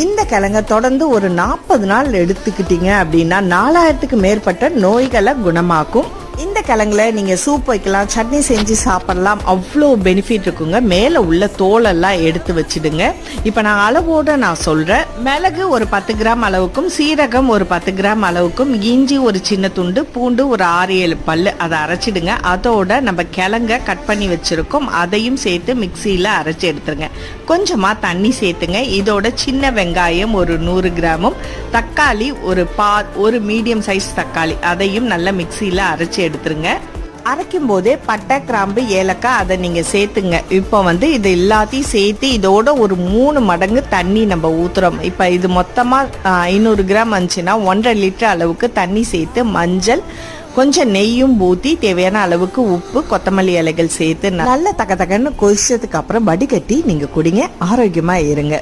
இந்த கிழங்க தொடர்ந்து ஒரு 40 நாள் எடுத்துக்கிட்டீங்க அப்படின்னா 4000க்கு மேற்பட்ட நோய்களை குணமாக்கும். இந்த கிழங்குல நீங்க சூப் வைக்கலாம், சட்னி செஞ்சு சாப்பிடலாம், அவ்வளோ பெனிஃபிட் இருக்குங்க. மேல உள்ள தோலெல்லாம் எடுத்து வச்சிடுங்க. இப்ப நான் அளவோட சொல்றேன். மிளகு ஒரு 10 கிராம் அளவுக்கும், சீரகம் ஒரு 10 கிராம் அளவுக்கும், இஞ்சி ஒரு சின்ன துண்டு, பூண்டு ஒரு 6-7 பல்லு அதை அரைச்சிடுங்க. அதோட நம்ம கிழங்க கட் பண்ணி வச்சிருக்கோம், அதையும் சேர்த்து மிக்சியில அரைச்சி எடுத்துருங்க. கொஞ்சமா தண்ணி சேர்த்துங்க. இதோட சின்ன வெங்காயம் ஒரு 100 கிராமும், தக்காளி ஒரு மீடியம் சைஸ் தக்காளி, அதையும் நல்லா மிக்சியில அரைச்சி எடுத்துருங்க. அரைக்கும் போதே பட்டை, கிராம்பு, ஏலக்காய் அதை நீங்க சேர்த்துங்க. இப்போ இது எல்லாத்தையும் சேர்த்து இதோட ஒரு 3 மடங்கு தண்ணி நம்ம ஊத்துறோம். இப்போ இது மொத்தமா 500 கிராம் வந்துச்சுன்னா 1.5 லிட்டர் அளவுக்கு தண்ணி சேர்த்து மஞ்சள், கொஞ்சம் நெய்யும் ஊற்றி தேவையான அளவுக்கு உப்பு, கொத்தமல்லி இலைகள் சேர்த்து நல்ல தகன்னு கொதிச்சதுக்கு அப்புறம் வடிகட்டி நீங்க குடிங்க. ஆரோக்கியமா இருங்க.